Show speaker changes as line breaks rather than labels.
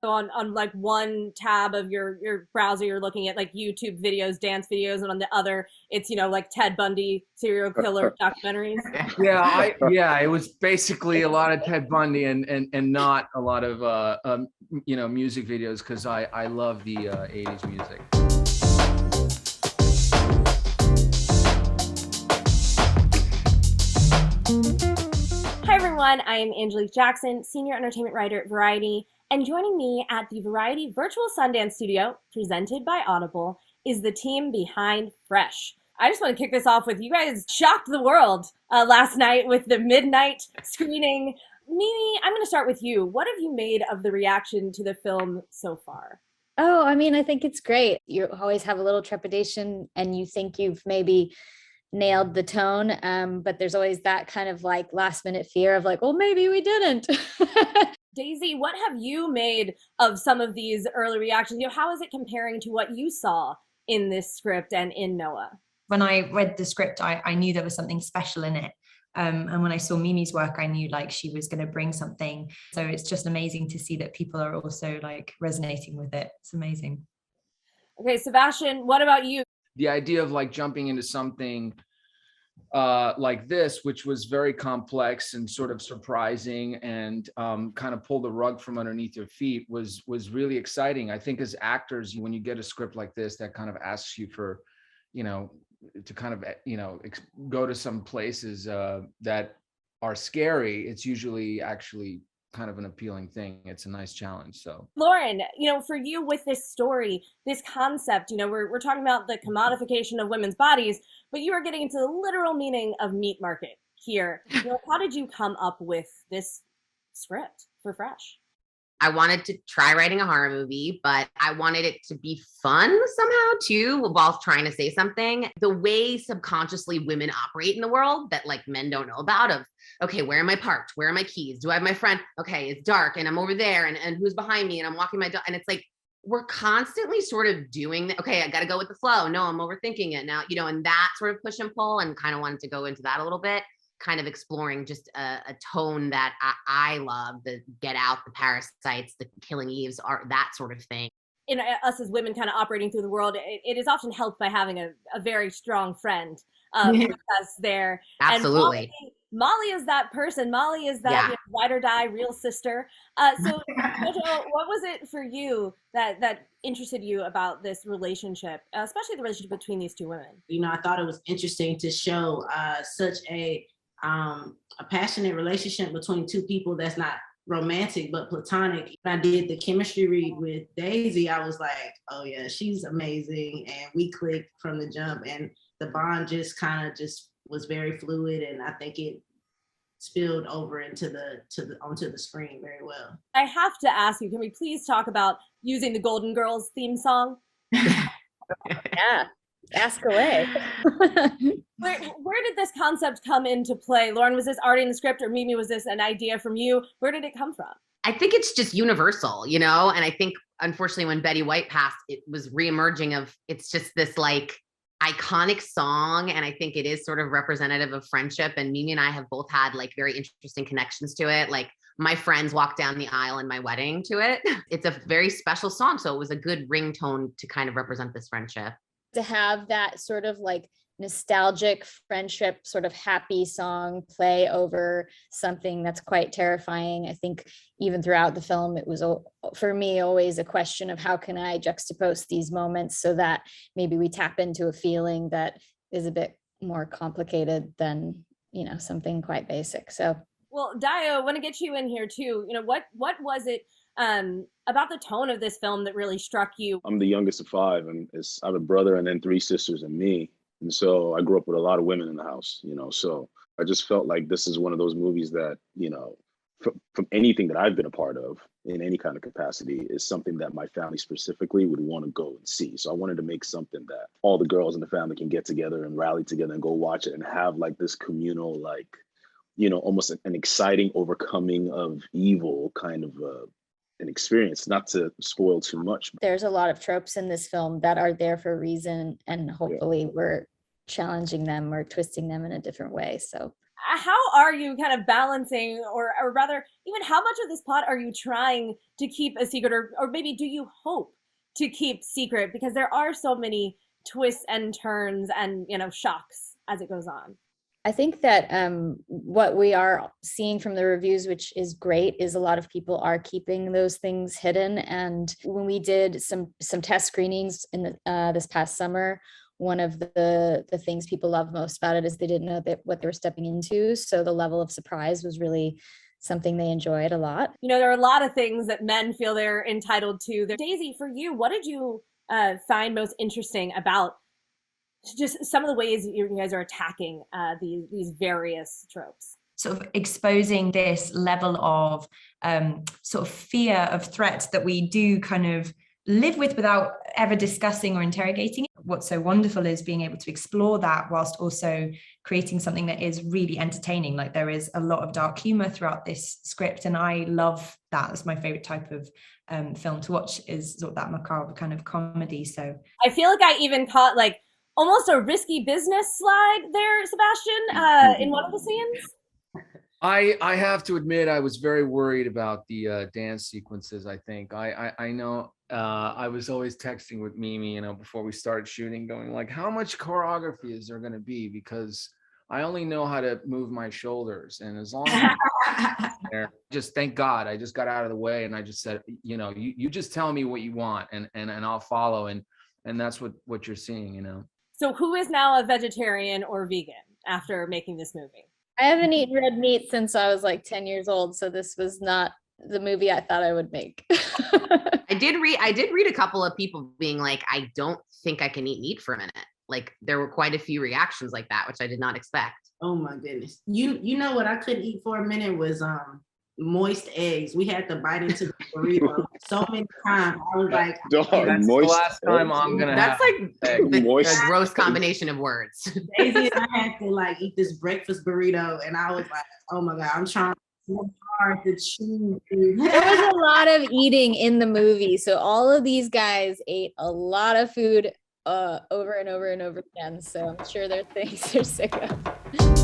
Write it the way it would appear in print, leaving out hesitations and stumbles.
So on like one tab of your browser, you're looking at like YouTube videos, dance videos, and on the other, it's, like Ted Bundy serial killer documentaries.
Yeah, it was basically a lot of Ted Bundy and not a lot of music videos, because I love the 80s music.
Hi everyone, I am Angelique Jackson, Senior Entertainment Writer at Variety, and joining me at the Variety Virtual Sundance Studio, presented by Audible, is the team behind Fresh. I just want to kick this off with, you guys shocked the world last night with the midnight screening. Mimi, I'm going to start with you. What have you made of the reaction to the film so far?
Oh, I mean, I think it's great. You always have a little trepidation and you think you've maybe nailed the tone, but there's always that kind of like last minute fear of like, well, maybe we didn't.
Daisy, what have you made of some of these early reactions? How is it comparing to what you saw in this script and in Noah?
When I read the script, I knew there was something special in it. And when I saw Mimi's work, I knew like she was going to bring something. So it's just amazing to see that people are also like resonating with it. It's amazing.
Okay, Sebastian, what about you?
The idea of like jumping into something like this, which was very complex and sort of surprising and kind of pull the rug from underneath your feet was really exciting. I think as actors, when you get a script like this that kind of asks you for, to kind of, go to some places that are scary, it's usually actually kind of an appealing thing. It's a nice challenge. So
Lauren, for you with this story, this concept, we're talking about the commodification of women's bodies, but you are getting into the literal meaning of meat market here. How did you come up with this script for Fresh?
I wanted to try writing a horror movie, but I wanted it to be fun somehow too, while trying to say something. The way subconsciously women operate in the world that like men don't know about, of, okay, where am I parked? Where are my keys? Do I have my friend? Okay, it's dark and I'm over there and who's behind me and I'm walking my dog. And it's like, we're constantly sort of doing that. Okay, I got to go with the flow. No, I'm overthinking it now, and that sort of push and pull, and kind of wanted to go into that a little bit. Kind of exploring just a tone that I love, the Get Out, the Parasites, the Killing Eves, are that sort of thing.
In us as women kind of operating through the world, it is often helped by having a very strong friend with us there.
Absolutely.
And Molly is that person. Molly is that ride or die real sister. So Jojo, what was it for you that interested you about this relationship, especially the relationship between these two women?
I thought it was interesting to show such a passionate relationship between two people that's not romantic but platonic. When I did the chemistry read with Daisy, I was like, oh yeah, she's amazing, and we clicked from the jump, and the bond just kind of just was very fluid, and I think it spilled over into onto the screen very well.
I have to ask you, can we please talk about using the Golden Girls theme song?
Yeah. Ask away.
Where did this concept come into play? Lauren, was this already in the script, or Mimi, was this an idea from you? Where did it come from?
I think it's just universal, and I think unfortunately when Betty White passed, it was reemerging of, it's just this like iconic song, and I think it is sort of representative of friendship, and Mimi and I have both had like very interesting connections to it. Like my friends walked down the aisle in my wedding to it. It's a very special song, so it was a good ringtone to kind of represent this friendship.
To have that sort of like nostalgic friendship, sort of happy song play over something that's quite terrifying. I think even throughout the film, it was for me always a question of how can I juxtapose these moments so that maybe we tap into a feeling that is a bit more complicated than, something quite basic. So,
well, Dio, I want to get you in here too. What was it about the tone of this film that really struck you?
I'm the youngest of five, and I have a brother and then three sisters and me. And so I grew up with a lot of women in the house, so I just felt like this is one of those movies that, from anything that I've been a part of in any kind of capacity, is something that my family specifically would want to go and see. So I wanted to make something that all the girls in the family can get together and rally together and go watch it and have like this communal, like, almost an exciting overcoming of evil kind of an experience, not to spoil too much.
There's a lot of tropes in this film that are there for a reason, and hopefully we're challenging them or twisting them in a different way. So
how are you kind of balancing, or rather, even how much of this plot are you trying to keep a secret, or maybe do you hope to keep secret, because there are so many twists and turns and, you know, shocks as it goes on?
I think that what we are seeing from the reviews, which is great, is a lot of people are keeping those things hidden. And when we did some test screenings in this past summer, one of the things people love most about it is they didn't know what they were stepping into. So the level of surprise was really something they enjoyed a lot.
You know, there are a lot of things that men feel they're entitled to. Daisy, for you, what did you find most interesting about just some of the ways you guys are attacking these various tropes?
Sort of exposing this level of sort of fear of threats that we do kind of live with without ever discussing or interrogating it. What's so wonderful is being able to explore that whilst also creating something that is really entertaining. Like, there is a lot of dark humor throughout this script, and I love that. It's my favorite type of film to watch, is sort of that macabre kind of comedy. So I
feel like I even caught like almost a risky business slide there, Sebastian, in one of the scenes.
I have to admit, I was very worried about the dance sequences. I think I know I was always texting with Mimi, you know, before we started shooting, going like, how much choreography is there going to be? Because I only know how to move my shoulders, and as long as I'm there, just thank God I just got out of the way, and I just said, you know, you just tell me what you want, and I'll follow, and that's what you're seeing, you know.
So who is now a vegetarian or vegan after making this movie?
I haven't eaten red meat since I was like 10 years old, so this was not the movie I thought I would make.
I did read a couple of people being like, I don't think I can eat meat for a minute. Like, there were quite a few reactions like that, which I did not expect.
Oh my goodness. You know what I couldn't eat for a minute was moist eggs. We had to bite into the burrito so many times. I was like,
Dog,
that's
moist
the last time I'm gonna
That's
have
like a
moist
gross combination of words.
Daisy and I had to like eat this breakfast burrito, and I was like, oh my God, I'm trying so hard to choose.
There was a lot of eating in the movie, so all of these guys ate a lot of food over and over and over again. So I'm sure there are things they're sick of.